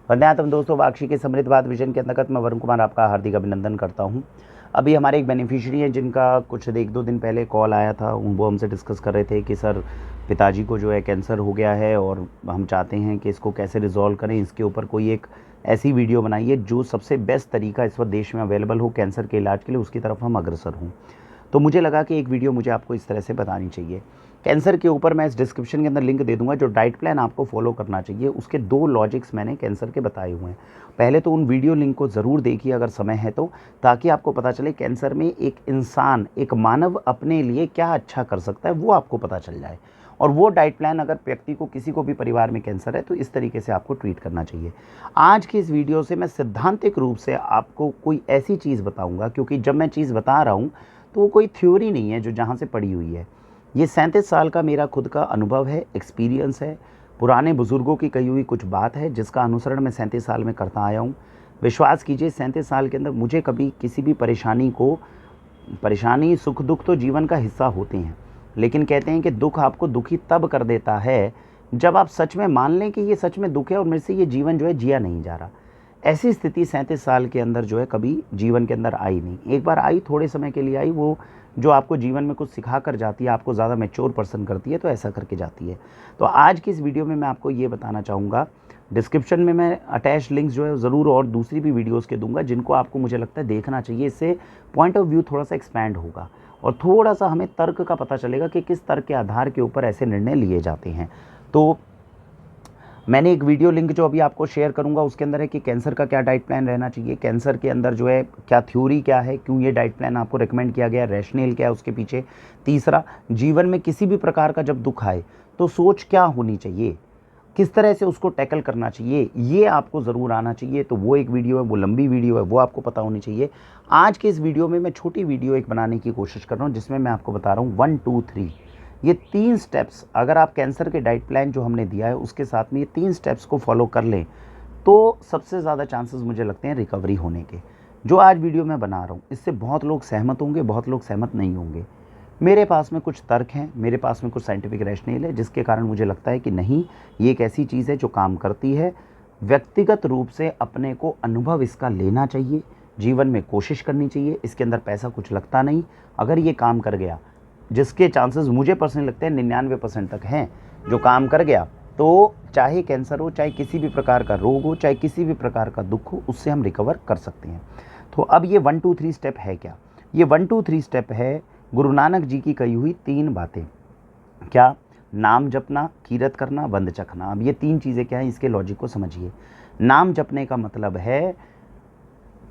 वंदनात्म दोस्तों, वाक्षी के समृद्धवाद विजन के अंतर्गत मैं वरुण कुमार आपका हार्दिक अभिनंदन करता हूं। अभी हमारे एक बेनिफिशियरी हैं जिनका कुछ एक दो दिन पहले कॉल आया था। वो हमसे डिस्कस कर रहे थे कि सर पिताजी को जो है कैंसर हो गया है और हम चाहते हैं कि इसको कैसे रिजॉल्व करें। इसके ऊपर कोई एक ऐसी वीडियो बनाइए जो सबसे बेस्ट तरीका इस वक्त देश में अवेलेबल हो कैंसर के इलाज के लिए, उसकी तरफ हम अग्रसर हों। तो मुझे लगा कि एक वीडियो मुझे आपको इस तरह से बतानी चाहिए। कैंसर के ऊपर मैं इस डिस्क्रिप्शन के अंदर लिंक दे दूंगा। जो डाइट प्लान आपको फॉलो करना चाहिए उसके 2 लॉजिक्स मैंने कैंसर के बताए हुए हैं। पहले तो उन वीडियो लिंक को ज़रूर देखिए अगर समय है तो, ताकि आपको पता चले कैंसर में एक इंसान, एक मानव अपने लिए क्या अच्छा कर सकता है वो आपको पता चल जाए। और वो डाइट प्लान अगर व्यक्ति को, किसी को भी परिवार में कैंसर है तो इस तरीके से आपको ट्रीट करना चाहिए। आज की इस वीडियो से मैं सिद्धांतिक रूप से आपको कोई ऐसी चीज़ बताऊंगा, क्योंकि जब मैं चीज़ बता रहा हूँ तो वो कोई थ्योरी नहीं है जो जहाँ से पड़ी हुई है। ये 37 साल का मेरा खुद का अनुभव है, एक्सपीरियंस है, पुराने बुज़ुर्गों की कही हुई कुछ बात है जिसका अनुसरण मैं 37 साल में करता आया हूँ। विश्वास कीजिए 37 साल के अंदर मुझे कभी किसी भी परेशानी सुख दुख तो जीवन का हिस्सा होते हैं, लेकिन कहते हैं कि दुख आपको दुखी तब कर देता है जब आप सच में मान लें कि ये सच में दुख है और मेरे से ये जीवन जो है जिया नहीं जा रहा। ऐसी स्थिति 37 साल के अंदर जो है कभी जीवन के अंदर आई नहीं। एक बार आई, थोड़े समय के लिए आई, वो जो आपको जीवन में कुछ सिखा कर जाती है, आपको ज़्यादा मैच्योर पर्सन करती है, तो ऐसा करके जाती है। तो आज की इस वीडियो में मैं आपको ये बताना चाहूँगा। डिस्क्रिप्शन में मैं अटैच लिंक्स जो है ज़रूर और दूसरी भी वीडियोज़ के दूंगा जिनको आपको मुझे लगता है देखना चाहिए। इससे पॉइंट ऑफ व्यू थोड़ा सा एक्सपैंड होगा और थोड़ा सा हमें तर्क का पता चलेगा कि किस तर्क के आधार के ऊपर ऐसे निर्णय लिए जाते हैं। तो मैंने एक वीडियो लिंक जो अभी आपको शेयर करूंगा उसके अंदर है कि कैंसर का क्या डाइट प्लान रहना चाहिए, कैंसर के अंदर जो है क्या थ्योरी क्या है, क्यों ये डाइट प्लान आपको रेकमेंड किया गया, रैशनल क्या है उसके पीछे। तीसरा, जीवन में किसी भी प्रकार का जब दुख आए तो सोच क्या होनी चाहिए, किस तरह से उसको टैकल करना चाहिए, ये आपको ज़रूर आना चाहिए। तो वो एक वीडियो है, वो लंबी वीडियो है, वो आपको पता होनी चाहिए। आज के इस वीडियो में मैं छोटी वीडियो एक बनाने की कोशिश कर रहा हूँ जिसमें मैं आपको बता रहा हूँ 1 2 3 ये 3 स्टेप्स। अगर आप कैंसर के डाइट प्लान जो हमने दिया है उसके साथ में ये 3 स्टेप्स को फॉलो कर लें तो सबसे ज़्यादा चांसेस मुझे लगते हैं रिकवरी होने के। जो आज वीडियो मैं बना रहा हूँ इससे बहुत लोग सहमत होंगे, बहुत लोग सहमत नहीं होंगे। मेरे पास में कुछ तर्क हैं, मेरे पास में कुछ साइंटिफिक रैशनल है जिसके कारण मुझे लगता है कि नहीं, ये एक ऐसी चीज़ है जो काम करती है। व्यक्तिगत रूप से अपने को अनुभव इसका लेना चाहिए, जीवन में कोशिश करनी चाहिए। इसके अंदर पैसा कुछ लगता नहीं। अगर ये काम कर गया, जिसके चांसेस मुझे पर्सनली लगते हैं 99% तक हैं, जो काम कर गया, तो चाहे कैंसर हो, चाहे किसी भी प्रकार का रोग हो, चाहे किसी भी प्रकार का दुख हो, उससे हम रिकवर कर सकते हैं। तो अब ये 1 2 3 स्टेप है क्या? ये 1 2 3 स्टेप है गुरु नानक जी की कही हुई 3 बातें। क्या? नाम जपना, कीरत करना, बंद चखना। अब ये 3 चीज़ें क्या है, इसके लॉजिक को समझिए। नाम जपने का मतलब है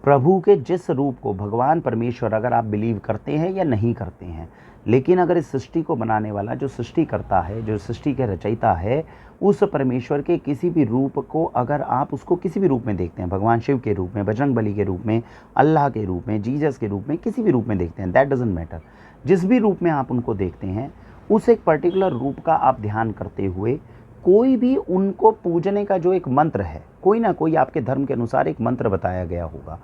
प्रभु के जिस रूप को, भगवान परमेश्वर, अगर आप बिलीव करते हैं या नहीं करते हैं, लेकिन अगर इस सृष्टि को बनाने वाला जो सृष्टि करता है, जो सृष्टि के रचयिता है, उस परमेश्वर के किसी भी रूप को अगर आप उसको किसी भी रूप में देखते हैं, भगवान शिव के रूप में, बजरंग बली के रूप में, अल्लाह के रूप में, जीसस के रूप में, किसी भी रूप में देखते हैं, दैट डजंट मैटर। जिस भी रूप में आप उनको देखते हैं, उस एक पर्टिकुलर रूप का आप ध्यान करते हुए कोई भी उनको पूजने का जो एक मंत्र है, कोई ना कोई आपके धर्म के अनुसार एक मंत्र बताया गया होगा,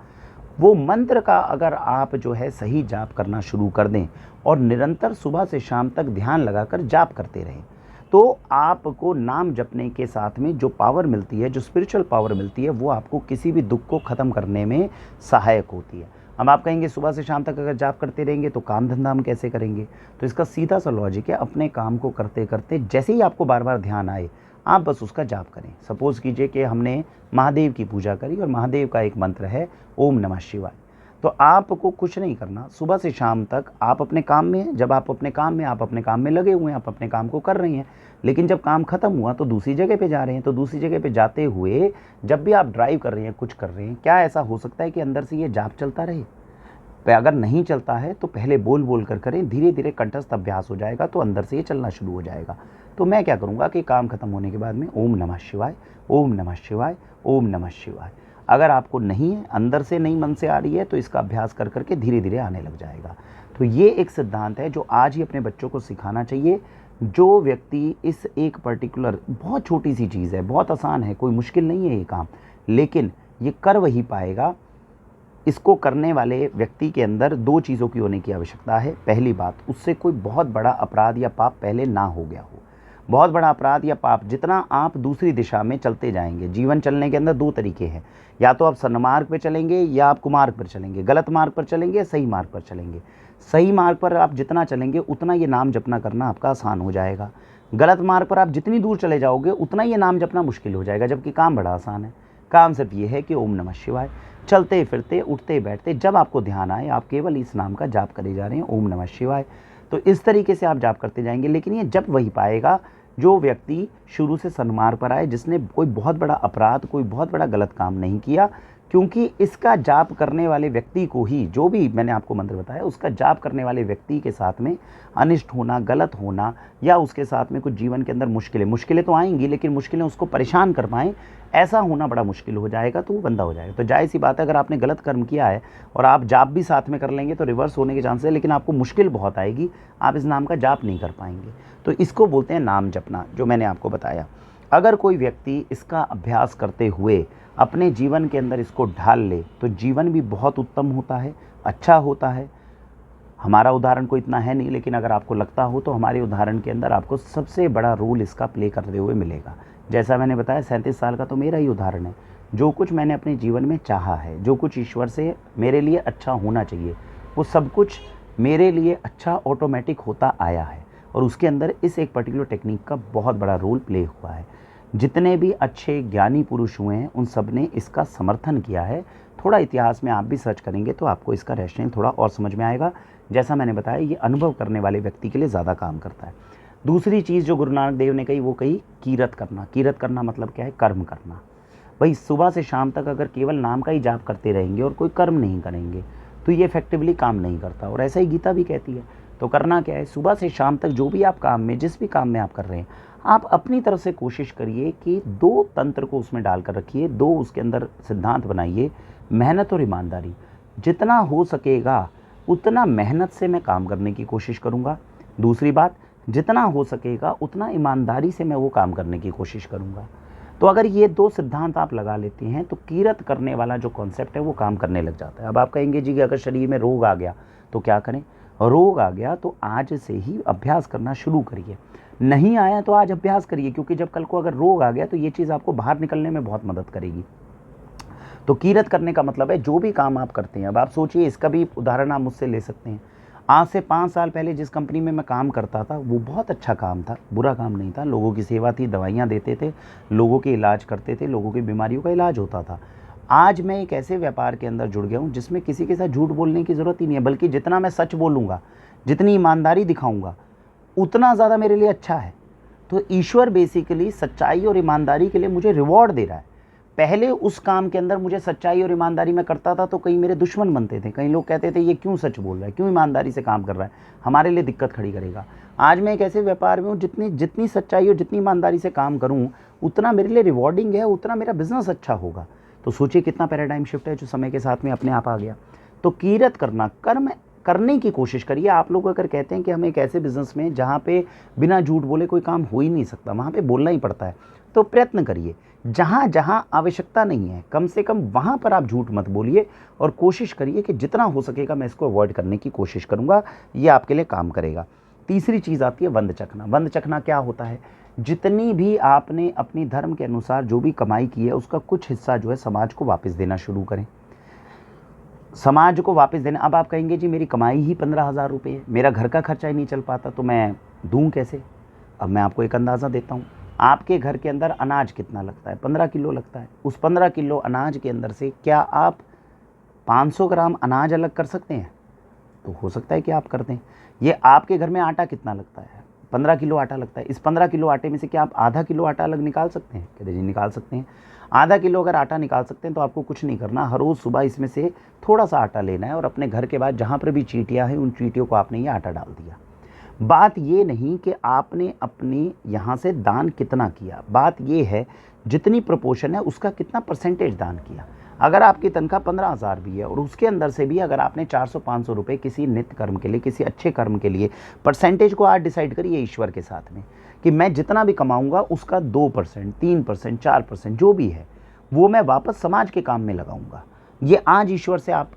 वो मंत्र का अगर आप जो है सही जाप करना शुरू कर दें और निरंतर सुबह से शाम तक ध्यान लगाकर जाप करते रहें, तो आपको नाम जपने के साथ में जो पावर मिलती है, जो स्पिरिचुअल पावर मिलती है, वो आपको किसी भी दुख को ख़त्म करने में सहायक होती है। हम आप कहेंगे सुबह से शाम तक अगर जाप करते रहेंगे तो काम धंधा हम कैसे करेंगे? तो इसका सीधा सा लॉजिक है, अपने काम को करते करते जैसे ही आपको बार बार ध्यान आए, आप बस उसका जाप करें। सपोज़ कीजिए कि हमने महादेव की पूजा करी और महादेव का एक मंत्र है ओम नमः शिवाय। तो आपको कुछ नहीं करना, सुबह से शाम तक आप अपने काम में हैं। जब आप अपने काम में लगे हुए हैं, आप अपने काम को कर रही हैं, लेकिन जब काम खत्म हुआ तो दूसरी जगह पे जा रहे हैं। तो दूसरी जगह पे जाते हुए जब भी आप ड्राइव कर रहे हैं, कुछ कर रहे हैं, क्या ऐसा हो सकता है कि अंदर से ये जाप चलता रहे? अगर नहीं चलता है तो पहले बोल बोल कर करें, धीरे धीरे कंठस्थ अभ्यास हो जाएगा तो अंदर से ये चलना शुरू हो जाएगा। तो मैं क्या करूँगा कि काम खत्म होने के बाद में ओम नमः शिवाय, ओम नमः शिवाय, ओम नमः शिवाय। अगर आपको नहीं है, अंदर से नहीं मन से आ रही है, तो इसका अभ्यास कर करके धीरे धीरे आने लग जाएगा। तो ये एक सिद्धांत है जो आज ही अपने बच्चों को सिखाना चाहिए। जो व्यक्ति इस एक पर्टिकुलर, बहुत छोटी सी चीज़ है, बहुत आसान है, कोई मुश्किल नहीं है ये काम, लेकिन ये कर वही पाएगा। इसको करने वाले व्यक्ति के अंदर 2 चीज़ों की होने की आवश्यकता है। पहली बात, उससे कोई बहुत बड़ा अपराध या पाप पहले ना हो गया हो, बहुत बड़ा अपराध या पाप जितना आप दूसरी दिशा में चलते जाएंगे। जीवन चलने के अंदर दो तरीके हैं, या तो आप सन्मार्ग पर चलेंगे या आप कुमार्ग पर चलेंगे, गलत मार्ग पर चलेंगे या सही मार्ग पर चलेंगे। सही मार्ग पर आप जितना चलेंगे उतना ये नाम जपना करना आपका आसान हो जाएगा। गलत मार्ग पर आप जितनी दूर चले जाओगे उतना ये नाम जपना मुश्किल हो जाएगा, जबकि काम बड़ा आसान है। काम सिर्फ ये है कि ओम नमः शिवाय, चलते फिरते उठते बैठते जब आपको ध्यान आए आप केवल इस नाम का जाप करे जा रहे हैं, ओम नमः शिवाय। तो इस तरीके से आप जाप करते जाएंगे। लेकिन ये जप वही पाएगा जो व्यक्ति शुरू से सन्मार्ग पर आए, जिसने कोई बहुत बड़ा अपराध, कोई बहुत बड़ा गलत काम नहीं किया। क्योंकि इसका जाप करने वाले व्यक्ति को ही, जो भी मैंने आपको मंत्र बताया, उसका जाप करने वाले व्यक्ति के साथ में अनिष्ट होना, गलत होना, या उसके साथ में कुछ जीवन के अंदर मुश्किलें तो आएंगी, लेकिन मुश्किलें उसको परेशान कर पाएँ ऐसा होना बड़ा मुश्किल हो जाएगा, तो वो बंदा हो जाएगा। तो जाहिर सी बात है, अगर आपने गलत कर्म किया है और आप जाप भी साथ में कर लेंगे तो रिवर्स होने के चांस है, लेकिन आपको मुश्किल बहुत आएगी, आप इस नाम का जाप नहीं कर पाएंगे। तो इसको बोलते हैं नाम जपना, जो मैंने आपको बताया। अगर कोई व्यक्ति इसका अभ्यास करते हुए अपने जीवन के अंदर इसको ढाल ले तो जीवन भी बहुत उत्तम होता है, अच्छा होता है। हमारा उदाहरण कोई इतना है नहीं, लेकिन अगर आपको लगता हो तो हमारे उदाहरण के अंदर आपको सबसे बड़ा रोल इसका प्ले करते हुए मिलेगा। जैसा मैंने बताया, 37 साल का तो मेरा ही उदाहरण है। जो कुछ मैंने अपने जीवन में चाहा है, जो कुछ ईश्वर से मेरे लिए अच्छा होना चाहिए, वो सब कुछ मेरे लिए अच्छा ऑटोमेटिक होता आया है। और उसके अंदर इस एक पर्टिकुलर टेक्निक का बहुत बड़ा रोल प्ले हुआ है। जितने भी अच्छे ज्ञानी पुरुष हुए हैं उन सब ने इसका समर्थन किया है। थोड़ा इतिहास में आप भी सर्च करेंगे तो आपको इसका रैशनल थोड़ा और समझ में आएगा। जैसा मैंने बताया, ये अनुभव करने वाले व्यक्ति के लिए ज़्यादा काम करता है। दूसरी चीज़ जो गुरु नानक देव ने कही वो कही कीरत करना। कीरत करना मतलब क्या है? कर्म करना। भाई सुबह से शाम तक अगर केवल नाम का ही जाप करते रहेंगे और कोई कर्म नहीं करेंगे तो ये इफेक्टिवली काम नहीं करता। और ऐसा ही गीता भी कहती है। तो करना क्या है? सुबह से शाम तक जो भी आप काम में, जिस भी काम में आप कर रहे हैं, आप अपनी तरफ से कोशिश करिए कि 2 तंत्र को उसमें डालकर रखिए, 2 उसके अंदर सिद्धांत बनाइए, मेहनत और ईमानदारी। जितना हो सकेगा उतना मेहनत से मैं काम करने की कोशिश करूँगा। दूसरी बात, जितना हो सकेगा उतना ईमानदारी से मैं वो काम करने की कोशिश करूँगा। तो अगर ये 2 सिद्धांत आप लगा लेते हैं तो कीरत करने वाला जो कॉन्सेप्ट है वो काम करने लग जाता है। अब आप कहेंगे जी कि अगर शरीर में रोग आ गया तो क्या करें? रोग आ गया तो आज से ही अभ्यास करना शुरू करिए। नहीं आया तो आज अभ्यास करिए, क्योंकि जब कल को अगर रोग आ गया तो ये चीज़ आपको बाहर निकलने में बहुत मदद करेगी। तो कीरत करने का मतलब है जो भी काम आप करते हैं। अब आप सोचिए, इसका भी उदाहरण आप मुझसे ले सकते हैं। आज से 5 साल पहले जिस कंपनी में मैं काम करता था वो बहुत अच्छा काम था, बुरा काम नहीं था। लोगों की सेवा थी, दवाइयाँ देते थे, लोगों के इलाज करते थे, लोगों की बीमारियों का इलाज होता था। आज मैं एक ऐसे व्यापार के अंदर जुड़ गया हूँ जिसमें किसी के साथ झूठ बोलने की ज़रूरत ही नहीं है, बल्कि जितना मैं सच बोलूँगा, जितनी ईमानदारी दिखाऊँगा, उतना ज़्यादा मेरे लिए अच्छा है। तो ईश्वर बेसिकली सच्चाई और ईमानदारी के लिए मुझे रिवॉर्ड दे रहा है। पहले उस काम के अंदर मुझे सच्चाई और ईमानदारी में करता था तो कई मेरे दुश्मन बनते थे, कई लोग कहते थे ये क्यों सच बोल रहा है, क्यों ईमानदारी से काम कर रहा है, हमारे लिए दिक्कत खड़ी करेगा। आज मैं एक ऐसे व्यापार में हूँ जितनी सच्चाई और जितनी ईमानदारी से काम करूँ उतना मेरे लिए रिवॉर्डिंग है, उतना मेरा बिजनेस अच्छा होगा। तो सोचिए कितना पैराडाइम शिफ्ट है जो समय के साथ में अपने आप आ गया। तो कीरत करना, कर्म करने की कोशिश करिए। आप लोग अगर कहते हैं कि हम एक ऐसे बिजनेस में जहाँ पे बिना झूठ बोले कोई काम हो ही नहीं सकता, वहाँ पे बोलना ही पड़ता है, तो प्रयत्न करिए। जहाँ जहाँ आवश्यकता नहीं है कम से कम वहाँ पर आप झूठ मत बोलिए और कोशिश करिए कि जितना हो सकेगा मैं इसको अवॉइड करने की कोशिश करूँगा। ये आपके लिए काम करेगा। तीसरी चीज़ आती है वंद चखना। वंद चखना क्या होता है? जितनी भी आपने अपनी धर्म के अनुसार जो भी कमाई की है उसका कुछ हिस्सा जो है समाज को वापस देना शुरू करें। समाज को वापस देना। अब आप कहेंगे जी मेरी कमाई ही 15,000 रुपये है, मेरा घर का खर्चा ही नहीं चल पाता, तो मैं दूँ कैसे? अब मैं आपको एक अंदाज़ा देता हूँ। आपके घर के अंदर अनाज कितना लगता है? 15 किलो लगता है। उस 15 किलो अनाज के अंदर से क्या आप 500 ग्राम अनाज अलग कर सकते हैं? तो हो सकता है कि आप कर दें। ये आपके घर में आटा कितना लगता है? 15 किलो आटा लगता है। इस 15 किलो आटे में से क्या आप आधा किलो आटा अलग निकाल सकते हैं? कहते जी निकाल सकते हैं। आधा किलो अगर आटा निकाल सकते हैं तो आपको कुछ नहीं करना, हर रोज़ सुबह इसमें से थोड़ा सा आटा लेना है और अपने घर के बाद जहाँ पर भी चींटियाँ हैं उन चींटियों को आपने ये आटा डाल दिया। बात ये नहीं कि आपने अपनी यहाँ से दान कितना किया, बात ये है जितनी प्रोपोर्शन है उसका कितना परसेंटेज दान किया। अगर आपकी तनख्वाह 15,000 भी है और उसके अंदर से भी अगर आपने 400-500 रुपये किसी नित्य कर्म के लिए, किसी अच्छे कर्म के लिए, परसेंटेज को आज डिसाइड करिए ईश्वर के साथ में कि मैं जितना भी कमाऊंगा उसका 2%, 3%, 4% जो भी है वो मैं वापस समाज के काम में लगाऊंगा। ये आज ईश्वर से आप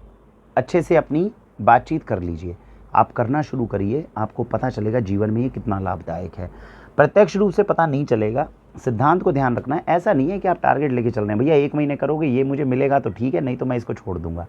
अच्छे से अपनी बातचीत कर लीजिए, आप करना शुरू करिए, आपको पता चलेगा जीवन में ये कितना लाभदायक है। प्रत्यक्ष रूप से पता नहीं चलेगा। सिद्धांत को ध्यान रखना है, ऐसा नहीं है कि आप टारगेट लेके चल रहे हैं, भैया 1 महीने करोगे ये मुझे मिलेगा तो ठीक है, नहीं तो मैं इसको छोड़ दूंगा।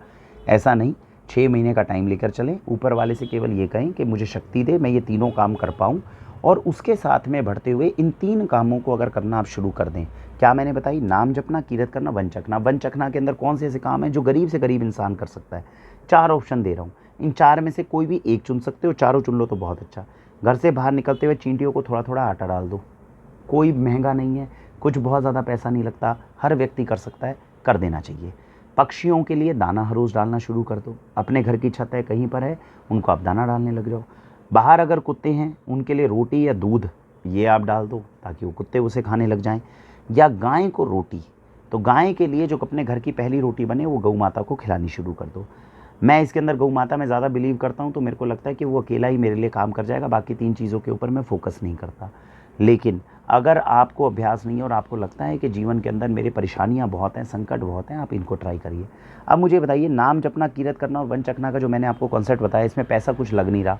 ऐसा नहीं, 6 महीने का टाइम लेकर चलें। ऊपर वाले से केवल ये कहें कि मुझे शक्ति दे, मैं ये तीनों काम कर पाऊँ, और उसके साथ में बढ़ते हुए इन 3 कामों को अगर करना आप शुरू कर दें। क्या मैंने बताई? नाम जपना, कीरत करना, वन चखना। वन चखना के अंदर कौन से ऐसे काम हैं जो गरीब से गरीब इंसान कर सकता है? 4 ऑप्शन दे रहा हूँ, इन 4 में से कोई भी एक चुन सकते हो, चारों चुन लो तो बहुत अच्छा। घर से बाहर निकलते हुए चींटियों को थोड़ा थोड़ा आटा डाल दो। कोई महंगा नहीं है, कुछ बहुत ज़्यादा पैसा नहीं लगता, हर व्यक्ति कर सकता है, कर देना चाहिए। पक्षियों के लिए दाना हर रोज़ डालना शुरू कर दो। अपने घर की छत है, कहीं पर है, उनको आप दाना डालने लग जाओ। बाहर अगर कुत्ते हैं, उनके लिए रोटी या दूध ये आप डाल दो ताकि वो कुत्ते उसे खाने लग जाएं। या गाय को रोटी, तो गाय के लिए जो अपने घर की पहली रोटी बने वो गौ माता को खिलानी शुरू कर दो। मैं इसके अंदर गौ माता में ज़्यादा बिलीव करता हूँ, तो मेरे को लगता है कि वो अकेला ही मेरे लिए काम कर जाएगा, बाकी 3 चीज़ों के ऊपर मैं फोकस नहीं करता। लेकिन अगर आपको अभ्यास नहीं है और आपको लगता है कि जीवन के अंदर मेरे परेशानियाँ बहुत हैं, संकट बहुत हैं, आप इनको ट्राई करिए। अब मुझे बताइए, नाम जपना, कीरत करना और वन चखना का जो मैंने आपको कॉन्सेप्ट बताया, इसमें पैसा कुछ लग नहीं रहा,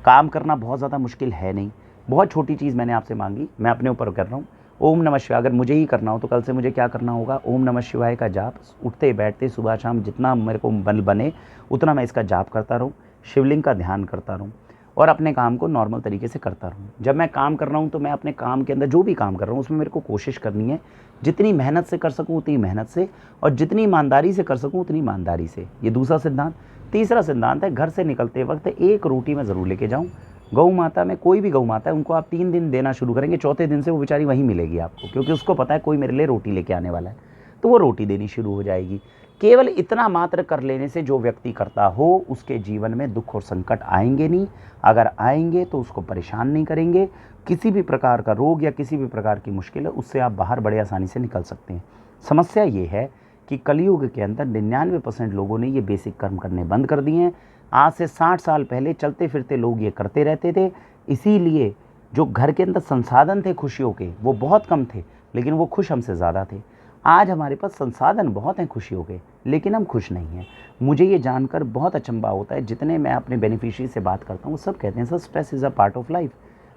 काम करना बहुत ज़्यादा मुश्किल है नहीं, बहुत छोटी चीज़ मैंने आपसे मांगी, मैं अपने ऊपर कर रहा हूँ। ओम नमः शिवाय अगर मुझे ही करना हो तो कल से मुझे क्या करना होगा? ओम नमः शिवाय का जाप उठते बैठते सुबह शाम जितना मेरे को बल बने उतना मैं इसका जाप करता रहूँ, शिवलिंग का ध्यान करता रहूँ और अपने काम को नॉर्मल तरीके से करता रहूँ। जब मैं काम कर रहा हूँ तो मैं अपने काम के अंदर जो भी काम कर रहा हूँ उसमें मेरे को कोशिश करनी है जितनी मेहनत से कर सकूँ उतनी मेहनत से, और जितनी ईमानदारी से कर सकूँ उतनी ईमानदारी से। ये दूसरा सिद्धांत। तीसरा सिद्धांत है, घर से निकलते वक्त 1 रोटी मैं ज़रूर लेके जाऊँ। गौ माता में कोई भी गौ माता है उनको आप 3 दिन देना शुरू करेंगे, चौथे दिन से वो बेचारी वहीं मिलेगी आपको, क्योंकि उसको पता है कोई मेरे लिए रोटी लेके आने वाला है, तो वो रोटी देनी शुरू हो जाएगी। केवल इतना मात्र कर लेने से जो व्यक्ति करता हो उसके जीवन में दुख और संकट आएंगे नहीं। अगर आएंगे तो उसको परेशान नहीं करेंगे। किसी भी प्रकार का रोग या किसी भी प्रकार की मुश्किल है उससे आप बाहर बड़े आसानी से निकल सकते हैं। समस्या ये है कि कलयुग के अंदर 99% लोगों ने ये बेसिक कर्म करने बंद कर दिए हैं। आज से 60 साल पहले चलते फिरते लोग ये करते रहते थे, इसीलिए जो घर के अंदर संसाधन थे खुशियों के वो बहुत कम थे, लेकिन वो खुश हमसे ज़्यादा थे। आज हमारे पास संसाधन बहुत हैं खुशियों के, लेकिन हम खुश नहीं हैं। मुझे ये जानकर बहुत अचंभा होता है, जितने मैं अपने बेनिफिशियरी से बात करता हूँ सब कहते हैं sir stress is a part of life.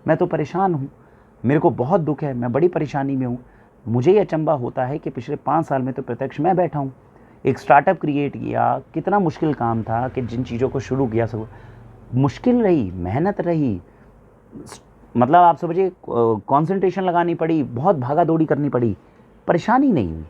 मैं तो परेशान हूँ, मेरे को बहुत दुख है, मैं बड़ी परेशानी में हूँ। मुझे ये अचंभा होता है कि पिछले 5 साल में तो प्रत्यक्ष मैं बैठा हूँ, एक स्टार्टअप क्रिएट किया, कितना मुश्किल काम था कि जिन चीज़ों को शुरू किया सब मुश्किल रही, मेहनत रही, मतलब आप समझिए कंसंट्रेशन लगानी पड़ी, बहुत भागा दौड़ी करनी पड़ी, परेशानी नहीं हुई,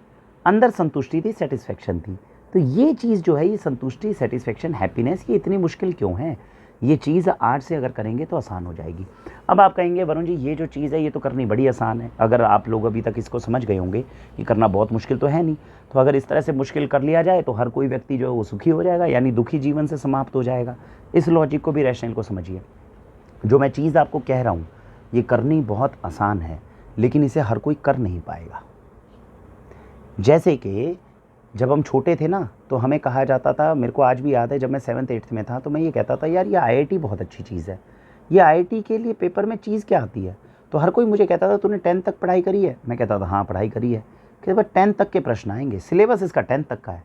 अंदर संतुष्टि थी, सेटिस्फेक्शन थी। तो ये चीज़ जो है, ये संतुष्टि, सेटिस्फेक्शन, हैप्पीनेस, ये इतनी मुश्किल क्यों है? ये चीज़ आज से अगर करेंगे तो आसान हो जाएगी। अब आप कहेंगे वरुण जी ये जो चीज़ है ये तो करनी बड़ी आसान है, अगर आप लोग अभी तक इसको समझ गए होंगे कि करना बहुत मुश्किल तो है नहीं, तो अगर इस तरह से मुश्किल कर लिया जाए तो हर कोई व्यक्ति जो है वो सुखी हो जाएगा, यानी दुखी जीवन से समाप्त हो जाएगा। इस लॉजिक को भी, रैशनल को समझिए। जो मैं चीज़ आपको कह रहा हूँ ये करनी बहुत आसान है, लेकिन इसे हर कोई कर नहीं पाएगा। जैसे कि जब हम छोटे थे ना तो हमें कहा जाता था, मेरे को आज भी याद है जब मैं 7th 8th में था तो मैं ये कहता था यार ये IIT बहुत अच्छी चीज़ है, ये IIT के लिए पेपर में चीज़ क्या आती है? तो हर कोई मुझे कहता था तूने 10th तक पढ़ाई करी है? मैं कहता था हाँ पढ़ाई करी है। कहते बस 10th तक के प्रश्न आएंगे, सिलेबस इसका 10th तक का है।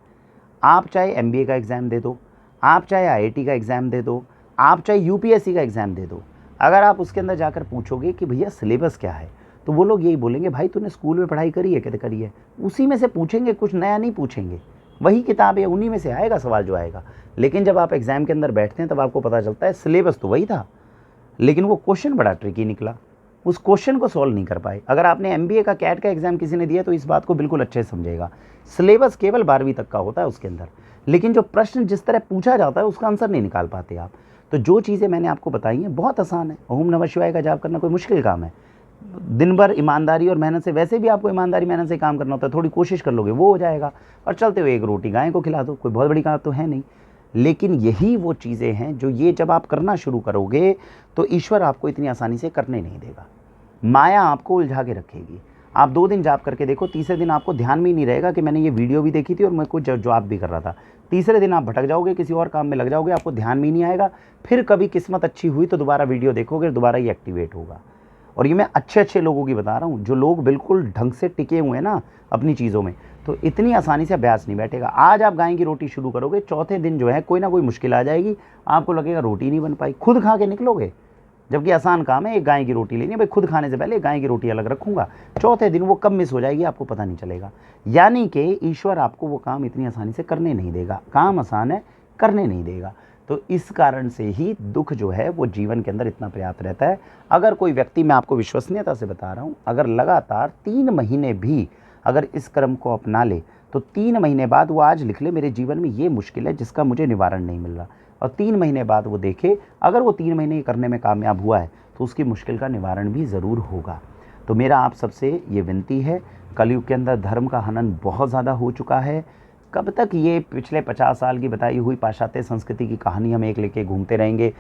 आप चाहे MBA का एग्ज़ाम दे दो, आप चाहे IIT का एग्ज़ाम दे दो, आप चाहे UPSC का एग्ज़ाम दे दो, अगर आप उसके अंदर जाकर पूछोगे कि भैया सिलेबस क्या है तो वो लोग यही बोलेंगे भाई तूने स्कूल में पढ़ाई करी है? कहते करी है। उसी में से पूछेंगे, कुछ नया नहीं पूछेंगे, वही किताब है, उन्हीं में से आएगा सवाल जो आएगा। लेकिन जब आप एग्ज़ाम के अंदर बैठते हैं तब आपको पता चलता है सिलेबस तो वही था, लेकिन वो क्वेश्चन बड़ा ट्रिकी निकला, उस क्वेश्चन को सॉल्व नहीं कर पाए। अगर आपने MBA का कैट का एग्ज़ाम किसी ने दिया तो इस बात को बिल्कुल अच्छे से समझेगा, सिलेबस केवल 12वीं तक का होता है उसके अंदर, लेकिन जो प्रश्न जिस तरह पूछा जाता है उसका आंसर नहीं निकाल पाते आप। तो जो चीज़ें मैंने आपको बताई हैं बहुत आसान है। ओम नमः शिवाय का जाप करना कोई मुश्किल काम है? दिन भर ईमानदारी और मेहनत से, वैसे भी आपको ईमानदारी मेहनत से काम करना होता है, थोड़ी कोशिश कर लोगे वो हो जाएगा, और चलते हुए 1 रोटी गाय को खिला दो, कोई बहुत बड़ी काम तो है नहीं। लेकिन यही वो चीज़ें हैं जो ये जब आप करना शुरू करोगे तो ईश्वर आपको इतनी आसानी से करने नहीं देगा, माया आपको उलझा के रखेगी। आप 2 दिन जाप करके देखो, तीसरे दिन आपको ध्यान में ही नहीं रहेगा कि मैंने ये वीडियो भी देखी थी और मैं कुछ जवाब भी कर रहा था। तीसरे दिन आप भटक जाओगे, किसी और काम में लग जाओगे, आपको ध्यान में ही नहीं आएगा। फिर कभी किस्मत अच्छी हुई तो दोबारा वीडियो देखोगे, दोबारा ये एक्टिवेट होगा। और ये मैं अच्छे लोगों की बता रहा हूँ, जो लोग बिल्कुल ढंग से टिके हुए हैं ना अपनी चीज़ों में, तो इतनी आसानी से अभ्यास नहीं बैठेगा। आज आप गाय की रोटी शुरू करोगे, चौथे दिन जो है कोई ना कोई मुश्किल आ जाएगी, आपको लगेगा रोटी नहीं बन पाई, खुद खा के निकलोगे। जबकि आसान काम है, एक गाय की रोटी लेनी है, भाई खुद खाने से पहले एक गाय की रोटी अलग रखूंगा, चौथे दिन वो कब मिस हो जाएगी आपको पता नहीं चलेगा। यानी कि ईश्वर आपको वो काम इतनी आसानी से करने नहीं देगा, काम आसान है करने नहीं देगा। तो इस कारण से ही दुख जो है वो जीवन के अंदर इतना पर्याप्त रहता है। अगर कोई व्यक्ति, मैं आपको विश्वसनीयता से बता रहा हूँ, अगर लगातार 3 महीने भी अगर इस क्रम को अपना ले तो 3 महीने बाद वो आज लिख ले मेरे जीवन में ये मुश्किल है जिसका मुझे निवारण नहीं मिल रहा, और 3 महीने बाद वो देखे अगर वो 3 महीने करने में कामयाब हुआ है तो उसकी मुश्किल का निवारण भी ज़रूर होगा। तो मेरा आप सबसे ये विनती है, कलयुग के अंदर धर्म का हनन बहुत ज़्यादा हो चुका है। कब तक ये पिछले 50 साल की बताई हुई पाश्चात्य संस्कृति की कहानी हम एक लेके घूमते रहेंगे?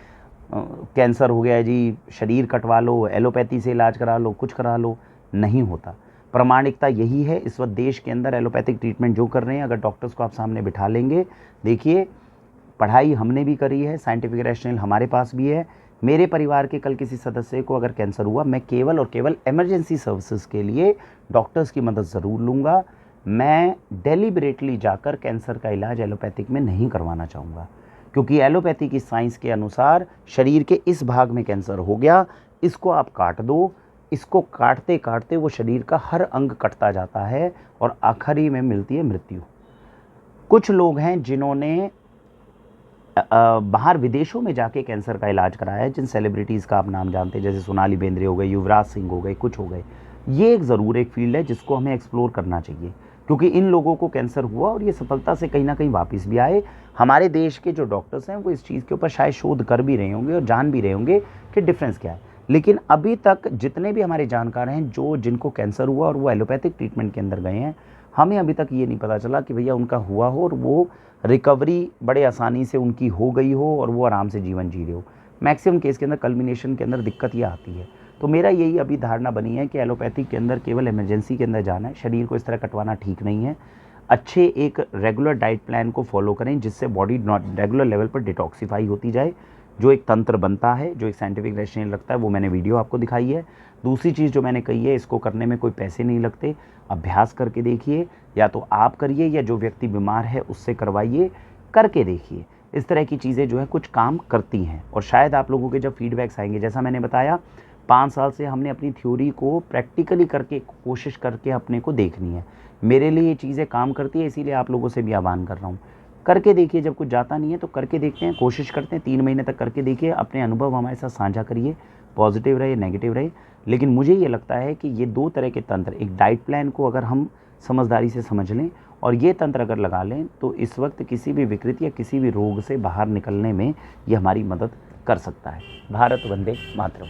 कैंसर हो गया है जी, शरीर कटवा लो, एलोपैथी से इलाज करा लो, कुछ करा लो, नहीं होता। प्रामाणिकता यही है। इस वक्त देश के अंदर एलोपैथिक ट्रीटमेंट जो कर रहे हैं, अगर डॉक्टर्स को आप सामने बिठा लेंगे, देखिए पढ़ाई हमने भी करी है, साइंटिफिक रैशनल हमारे पास भी है। मेरे परिवार के कल किसी सदस्य को अगर कैंसर हुआ, मैं केवल और केवल इमरजेंसी सर्विसेज के लिए डॉक्टर्स की मदद ज़रूर लूँगा। मैं डेलिबरेटली जाकर कैंसर का इलाज एलोपैथिक में नहीं करवाना चाहूँगा, क्योंकि एलोपैथी की साइंस के अनुसार शरीर के इस भाग में कैंसर हो गया, इसको आप काट दो, इसको काटते काटते वो शरीर का हर अंग कटता जाता है और आखिरी में मिलती है मृत्यु। कुछ लोग हैं जिन्होंने बाहर विदेशों में जाके कैंसर का इलाज कराया है, जिन सेलिब्रिटीज़ का आप नाम जानते हैं, जैसे सोनाली बेंद्रे हो गए, युवराज सिंह हो गए, कुछ हो गए। ये एक ज़रूर एक फील्ड है जिसको हमें एक्सप्लोर करना चाहिए, क्योंकि इन लोगों को कैंसर हुआ और ये सफलता से कहीं ना कहीं वापस भी आए। हमारे देश के जो डॉक्टर्स हैं वो इस चीज़ के ऊपर शायद शोध कर भी रहे होंगे और जान भी रहे होंगे कि डिफरेंस क्या है। लेकिन अभी तक जितने भी हमारे जानकार हैं जो जिनको कैंसर हुआ और वो एलोपैथिक ट्रीटमेंट के अंदर गए हैं, हमें अभी तक ये नहीं पता चला कि भैया उनका हुआ हो और वो रिकवरी बड़े आसानी से उनकी हो गई हो और वो आराम से जीवन जी रहे हो। मैक्सिमम केस के अंदर कल्मिनेशन के अंदर दिक्कत ये आती है। तो मेरा यही अभी धारणा बनी है कि एलोपैथिक के अंदर केवल इमरजेंसी के अंदर जाना है, शरीर को इस तरह कटवाना ठीक नहीं है। अच्छे एक रेगुलर डाइट प्लान को फॉलो करें जिससे बॉडी रेगुलर लेवल पर डिटॉक्सीफाई होती जाए, जो एक तंत्र बनता है, जो एक साइंटिफिक रैशनल लगता है, वो मैंने वीडियो आपको दिखाई है। दूसरी चीज़ जो मैंने कही है, इसको करने में कोई पैसे नहीं लगते, अभ्यास करके देखिए, या तो आप करिए या जो व्यक्ति बीमार है उससे करवाइए, करके देखिए। इस तरह की चीज़ें जो है कुछ काम करती हैं और शायद आप लोगों के जब फीडबैक्स आएंगे, जैसा मैंने बताया 5 साल से हमने अपनी थ्योरी को प्रैक्टिकली करके कोशिश करके अपने को देखनी है। मेरे लिए ये चीज़ें काम करती है, इसीलिए आप लोगों से भी आह्वान कर रहा हूँ, करके देखिए। जब कुछ जाता नहीं है तो करके देखते हैं, कोशिश करते हैं, 3 महीने तक करके देखिए, अपने अनुभव हमारे साथ साझा करिए, पॉजिटिव रहे नेगेटिव रहे। लेकिन मुझे ये लगता है कि ये 2 तरह के तंत्र, एक डाइट प्लान को अगर हम समझदारी से समझ लें और ये तंत्र अगर लगा लें तो इस वक्त किसी भी विकृति या किसी भी रोग से बाहर निकलने में ये हमारी मदद कर सकता है। भारत वंदे मातरम।